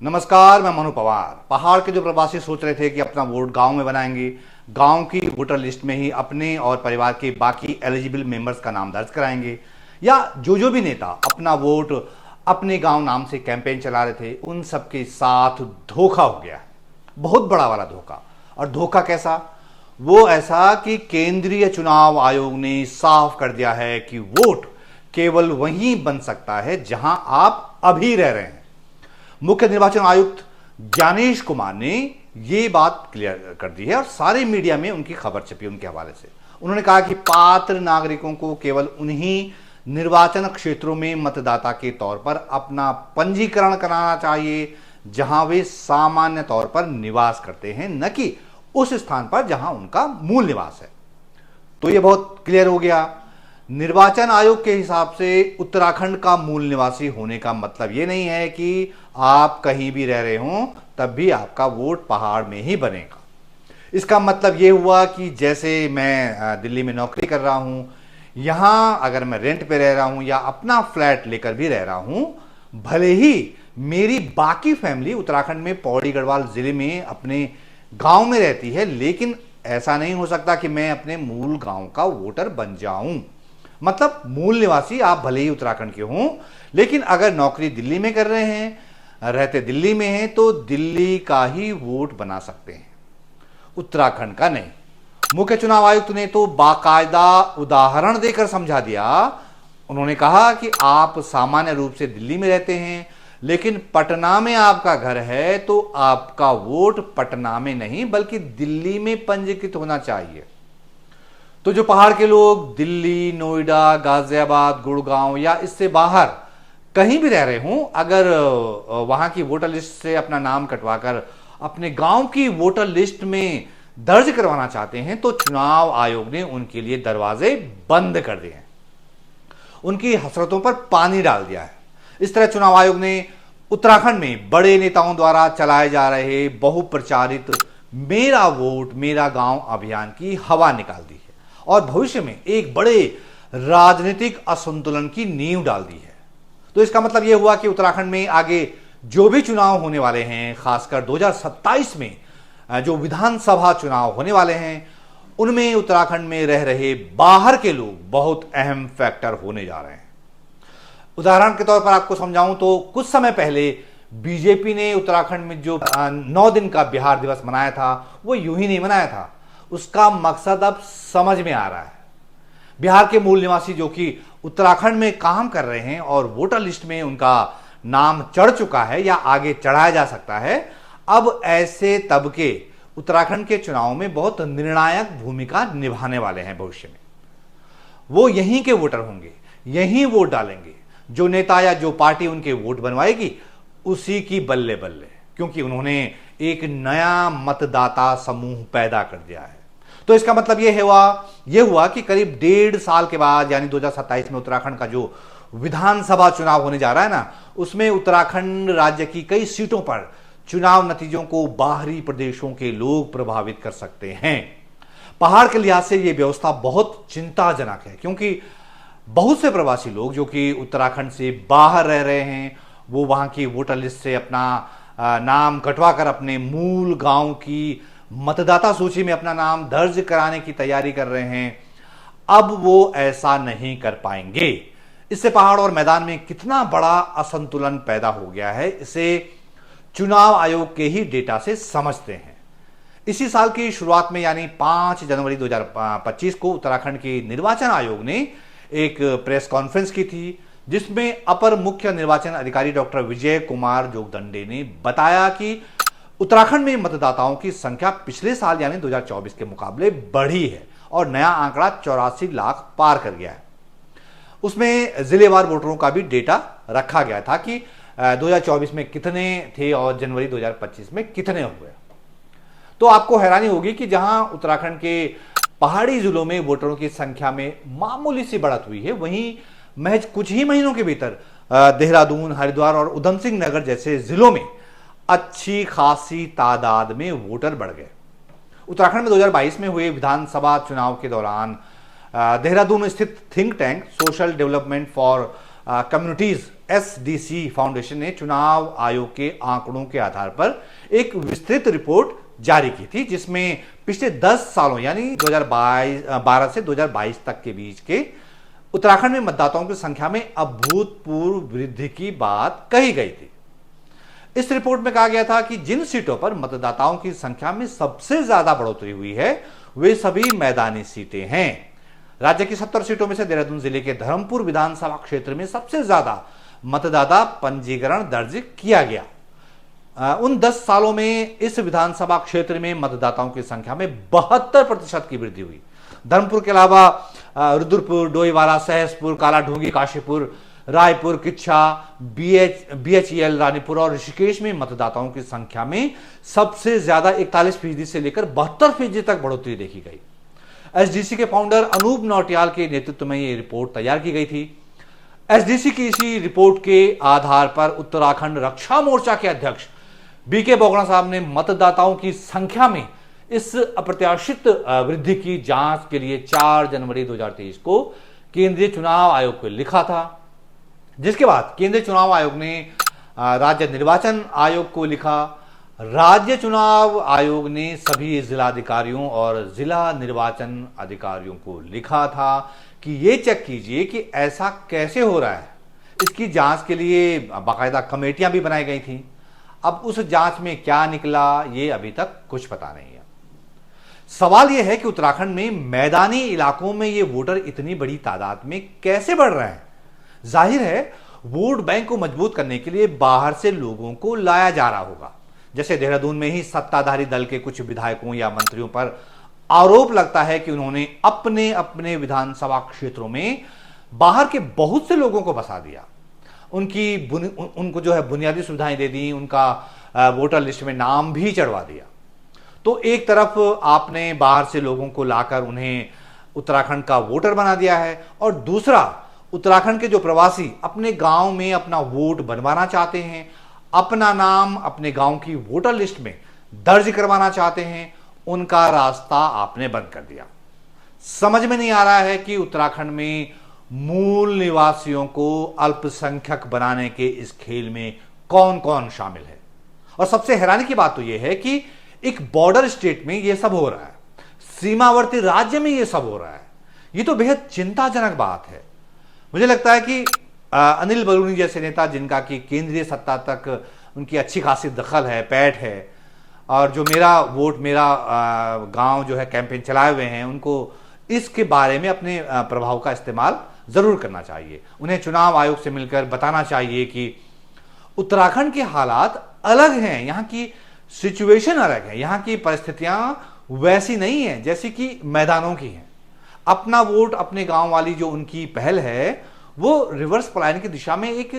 नमस्कार, मैं मनु पवार। पहाड़ के जो प्रवासी सोच रहे थे कि अपना वोट गांव में बनाएंगे, गांव की वोटर लिस्ट में ही अपने और परिवार के बाकी एलिजिबल मेंबर्स का नाम दर्ज कराएंगे, या जो भी नेता अपना वोट अपने गांव नाम से कैंपेन चला रहे थे, उन सबके साथ धोखा हो गया है। बहुत बड़ा वाला धोखा। और धोखा कैसा? वो ऐसा कि केंद्रीय चुनाव आयोग ने साफ कर दिया है कि वोट केवल वहीं बन सकता है जहां आप अभी रह रहे हैं। मुख्य निर्वाचन आयुक्त ज्ञानेश कुमार ने यह बात क्लियर कर दी है और सारे मीडिया में उनकी खबर छपी उनके हवाले से। उन्होंने कहा कि पात्र नागरिकों को केवल उन्हीं निर्वाचन क्षेत्रों में मतदाता के तौर पर अपना पंजीकरण कराना चाहिए जहां वे सामान्य तौर पर निवास करते हैं, न कि उस स्थान पर जहां उनका मूल निवास है। तो यह बहुत क्लियर हो गया। निर्वाचन आयोग के हिसाब से उत्तराखंड का मूल निवासी होने का मतलब यह नहीं है कि आप कहीं भी रह रहे हों तब भी आपका वोट पहाड़ में ही बनेगा। इसका मतलब यह हुआ कि जैसे मैं दिल्ली में नौकरी कर रहा हूं, यहां अगर मैं रेंट पे रह रहा हूं या अपना फ्लैट लेकर भी रह रहा हूं, भले ही मेरी बाकी फैमिली उत्तराखंड में पौड़ी गढ़वाल जिले में अपने गांव में रहती है, लेकिन ऐसा नहीं हो सकता कि मैं अपने मूल गांव का वोटर बन जाऊं। मतलब मूल निवासी आप भले ही उत्तराखंड के हों, लेकिन अगर नौकरी दिल्ली में कर रहे हैं, रहते दिल्ली में हैं, तो दिल्ली का ही वोट बना सकते हैं, उत्तराखंड का नहीं। मुख्य चुनाव आयुक्त ने तो बाकायदा उदाहरण देकर समझा दिया। उन्होंने कहा कि आप सामान्य रूप से दिल्ली में रहते हैं, लेकिन पटना में आपका घर है, तो आपका वोट पटना में नहीं बल्कि दिल्ली में पंजीकृत होना चाहिए। तो जो पहाड़ के लोग दिल्ली, नोएडा, गाजियाबाद, गुड़गांव या इससे बाहर कहीं भी रह रहे हों, अगर वहां की वोटर लिस्ट से अपना नाम कटवाकर अपने गांव की वोटर लिस्ट में दर्ज करवाना चाहते हैं, तो चुनाव आयोग ने उनके लिए दरवाजे बंद कर दिए हैं, उनकी हसरतों पर पानी डाल दिया है। इस तरह चुनाव आयोग ने उत्तराखंड में बड़े नेताओं द्वारा चलाए जा रहे बहुप्रचारित मेरा वोट मेरा गांव अभियान की हवा निकाल दी है और भविष्य में एक बड़े राजनीतिक असंतुलन की नींव डाल दी है। तो इसका मतलब यह हुआ कि उत्तराखंड में आगे जो भी चुनाव होने वाले हैं, खासकर 2027 में जो विधानसभा चुनाव होने वाले हैं, उनमें उत्तराखंड में रह रहे बाहर के लोग बहुत अहम फैक्टर होने जा रहे हैं। उदाहरण के तौर पर आपको समझाऊं तो कुछ समय पहले बीजेपी ने उत्तराखंड में जो 9 दिन का बिहार दिवस मनाया था, वो यूं ही नहीं मनाया था। उसका मकसद अब समझ में आ रहा है। बिहार के मूल निवासी जो कि उत्तराखंड में काम कर रहे हैं और वोटर लिस्ट में उनका नाम चढ़ चुका है या आगे चढ़ाया जा सकता है, अब ऐसे तबके उत्तराखंड के चुनाव में बहुत निर्णायक भूमिका निभाने वाले हैं भविष्य में। वो यहीं के वोटर होंगे, यहीं वोट डालेंगे। जो नेता या जो पार्टी उनके वोट बनवाएगी, उसी की बल्ले बल्ले, क्योंकि उन्होंने एक नया मतदाता समूह पैदा कर दिया है। तो इसका मतलब यह हुआ कि करीब 1.5 साल के बाद, यानी 2027 में उत्तराखंड का जो विधानसभा चुनाव होने जा रहा है ना, उसमें उत्तराखंड राज्य की कई सीटों पर चुनाव नतीजों को बाहरी प्रदेशों के लोग प्रभावित कर सकते हैं। पहाड़ के लिहाज से यह व्यवस्था बहुत चिंताजनक है, क्योंकि बहुत से प्रवासी लोग जो कि उत्तराखंड से बाहर रह रहे हैं, वो वहां की वोटर लिस्ट से अपना नाम कटवाकर अपने मूल गांव की मतदाता सूची में अपना नाम दर्ज कराने की तैयारी कर रहे हैं। अब वो ऐसा नहीं कर पाएंगे। इससे पहाड़ और मैदान में कितना बड़ा असंतुलन पैदा हो गया है, इसे चुनाव आयोग के ही डेटा से समझते हैं। इसी साल की शुरुआत में, यानी 5 जनवरी 2025 को उत्तराखंड के निर्वाचन आयोग ने एक प्रेस कॉन्फ्रेंस की थी, जिसमें अपर मुख्य निर्वाचन अधिकारी डॉक्टर विजय कुमार जोगदंडे ने बताया कि उत्तराखंड में मतदाताओं की संख्या पिछले साल यानी 2024 के मुकाबले बढ़ी है और नया आंकड़ा 84 लाख पार कर गया है। उसमें जिलेवार वोटरों का भी डेटा रखा गया था कि 2024 में कितने थे और जनवरी 2025 में कितने हुए। तो आपको हैरानी होगी कि जहां उत्तराखंड के पहाड़ी जिलों में वोटरों की संख्या में मामूली सी बढ़त हुई है, वहीं महज कुछ ही महीनों के भीतर देहरादून, हरिद्वार और उधम सिंह नगर जैसे जिलों में अच्छी खासी तादाद में वोटर बढ़ गए। उत्तराखंड में 2022 में हुए विधानसभा चुनाव के दौरान देहरादून स्थित think tank social development for communities SDC foundation ने चुनाव आयोग के आंकड़ों के आधार पर एक विस्तृत रिपोर्ट जारी की थी, जिसमें पिछले 10 सालों यानी 2012 से 2022 तक के बीच के उत्तराखंड में मतदाताओं की संख्या में अभूतपूर्व वृद्धि की बात कही गई थी। इस रिपोर्ट में कहा गया था कि जिन सीटों पर मतदाताओं की संख्या में सबसे ज्यादा बढ़ोतरी हुई है वे सभी मैदानी सीटें हैं। राज्य की 70 सीटों में से देहरादून जिले के धर्मपुर विधानसभा क्षेत्र में सबसे ज्यादा मतदाता पंजीकरण दर्ज किया गया। उन 10 सालों में इस विधानसभा क्षेत्र में मतदाताओं की संख्या में 72% की वृद्धि हुई। धर्मपुर के अलावा रुद्रपुर, डोईवाला, सहसपुर, कालाढूंगी, काशीपुर, रायपुर, किच्छा, बीएचईएल, रानीपुर और ऋषिकेश में मतदाताओं की संख्या में सबसे ज्यादा 41% से लेकर 72% तक बढ़ोतरी देखी गई। एसडीसी के फाउंडर अनूप नौटियाल के नेतृत्व में यह रिपोर्ट तैयार की गई थी। एसडीसी की इसी रिपोर्ट के आधार पर उत्तराखंड रक्षा मोर्चा के अध्यक्ष बीके बोगड़ा साहब ने मतदाताओं की संख्या में इस अप्रत्याशित वृद्धि की जांच के लिए 4 जनवरी 2023 को केंद्रीय चुनाव आयोग को लिखा था, जिसके बाद केंद्रीय चुनाव आयोग ने राज्य निर्वाचन आयोग को लिखा। राज्य चुनाव आयोग ने सभी जिलाधिकारियों और जिला निर्वाचन अधिकारियों को लिखा था कि ये चेक कीजिए कि ऐसा कैसे हो रहा है। इसकी जांच के लिए बाकायदा कमेटियां भी बनाई गई थी। अब उस जांच में क्या निकला ये अभी तक कुछ पता नहीं है। सवाल यह है कि उत्तराखंड में मैदानी इलाकों में ये वोटर इतनी बड़ी तादाद में कैसे बढ़ रहे हैं। जाहिर है वोट बैंक को मजबूत करने के लिए बाहर से लोगों को लाया जा रहा होगा। जैसे देहरादून में ही सत्ताधारी दल के कुछ विधायकों या मंत्रियों पर आरोप लगता है कि उन्होंने अपने अपने विधानसभा क्षेत्रों में बाहर के बहुत से लोगों को बसा दिया, उनको जो है बुनियादी सुविधाएं दे दी, उनका वोटर लिस्ट में नाम भी चढ़वा दिया। तो एक तरफ आपने बाहर से लोगों को लाकर उन्हें उत्तराखंड का वोटर बना दिया है, और दूसरा उत्तराखंड के जो प्रवासी अपने गांव में अपना वोट बनवाना चाहते हैं, अपना नाम अपने गांव की वोटर लिस्ट में दर्ज करवाना चाहते हैं, उनका रास्ता आपने बंद कर दिया। समझ में नहीं आ रहा है कि उत्तराखंड में मूल निवासियों को अल्पसंख्यक बनाने के इस खेल में कौन कौन शामिल है। और सबसे हैरानी की बात तो यह है कि एक बॉर्डर स्टेट में यह सब हो रहा है, सीमावर्ती राज्य में यह सब हो रहा है। यह तो बेहद चिंताजनक बात है। मुझे लगता है कि अनिल बलूनी जैसे नेता, जिनका कि केंद्रीय सत्ता तक उनकी अच्छी खासी दखल है, पैठ है, और जो मेरा वोट मेरा गांव जो है कैंपेन चलाए हुए हैं, उनको इसके बारे में अपने प्रभाव का इस्तेमाल जरूर करना चाहिए। उन्हें चुनाव आयोग से मिलकर बताना चाहिए कि उत्तराखंड के हालात अलग हैं, यहाँ की सिचुएशन अलग है, यहाँ की परिस्थितियां वैसी नहीं है जैसी कि मैदानों की हैं। अपना वोट अपने गांव वाली जो उनकी पहल है वो रिवर्स पलायन की दिशा में एक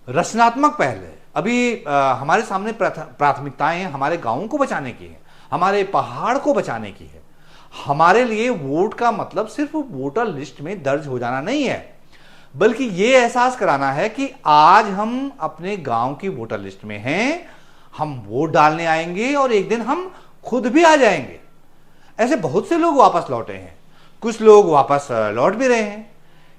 रचनात्मक पहल है। अभी हमारे सामने प्राथमिकताएं हमारे गांवों को बचाने की है, हमारे पहाड़ को बचाने की है। हमारे लिए वोट का मतलब सिर्फ वोटर लिस्ट में दर्ज हो जाना नहीं है, बल्कि यह एहसास कराना है कि आज हम अपने गांव की वोटर लिस्ट में हैं, हम वोट डालने आएंगे और एक दिन हम खुद भी आ जाएंगे। ऐसे बहुत से लोग वापस लौटे हैं, कुछ लोग वापस लौट भी रहे हैं।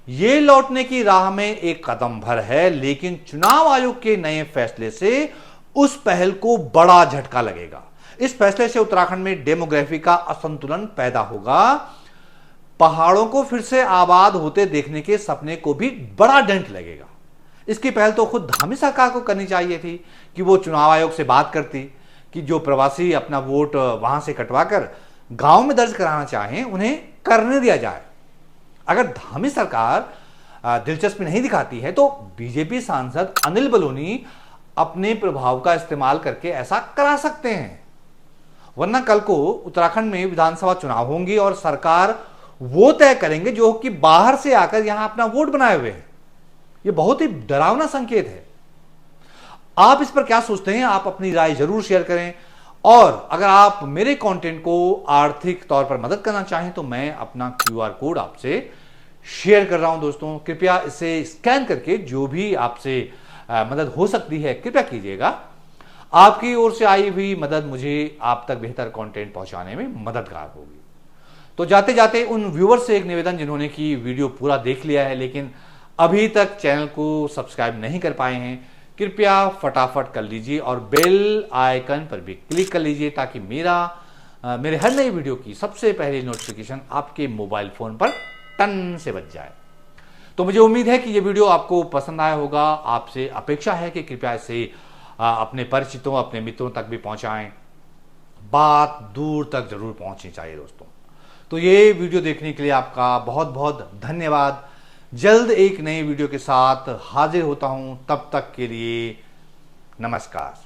ये लौटने की राह में एक कदम भर है, लेकिन चुनाव आयोग के नए फैसले से उस पहल को बड़ा झटका लगेगा। इस फैसले से उत्तराखंड में डेमोग्राफी का असंतुलन पैदा होगा। पहाड़ों को फिर से आबाद होते देखने के सपने को भी बड़ा डेंट लगेगा। इसकी पहल तो खुद धामी सरकार को करनी चाहिए थी कि वो चुनाव आयोग से बात करती कि जो प्रवासी अपना वोट वहां से कटवाकर गांव में दर्ज कराना चाहें उन्हें करने दिया जाए। अगर धामी सरकार दिलचस्पी नहीं दिखाती है तो बीजेपी सांसद अनिल बलूनी अपने प्रभाव का इस्तेमाल करके ऐसा करा सकते हैं। वरना कल को उत्तराखंड में विधानसभा चुनाव होंगे और सरकार वो तय करेंगे जो कि बाहर से आकर यहां अपना वोट बनाए हुए हैं। यह बहुत ही डरावना संकेत है। आप इस पर क्या सोचते हैं? आप अपनी राय जरूर शेयर करें, और अगर आप मेरे कंटेंट को आर्थिक तौर पर मदद करना चाहें तो मैं अपना QR कोड आपसे शेयर कर रहा हूं। दोस्तों कृपया इसे स्कैन करके जो भी आपसे मदद हो सकती है कृपया कीजिएगा। आपकी ओर से आई हुई मदद मुझे आप तक बेहतर कंटेंट पहुंचाने में मददगार होगी। तो जाते जाते उन व्यूअर से एक निवेदन जिन्होंने की वीडियो पूरा देख लिया है लेकिन अभी तक चैनल को सब्सक्राइब नहीं कर पाए हैं, कृपया फटाफट कर लीजिए और बेल आइकन पर भी क्लिक कर लीजिए ताकि मेरे हर नई वीडियो की सबसे पहली नोटिफिकेशन आपके मोबाइल फोन पर टन से बज जाए। तो मुझे उम्मीद है कि यह वीडियो आपको पसंद आया होगा। आपसे अपेक्षा है कि कृपया इसे अपने परिचितों, अपने मित्रों तक भी पहुंचाएं। बात दूर तक जरूर पहुंचनी चाहिए दोस्तों। तो ये वीडियो देखने के लिए आपका बहुत बहुत धन्यवाद। जल्द एक नई वीडियो के साथ हाजिर होता हूं, तब तक के लिए नमस्कार।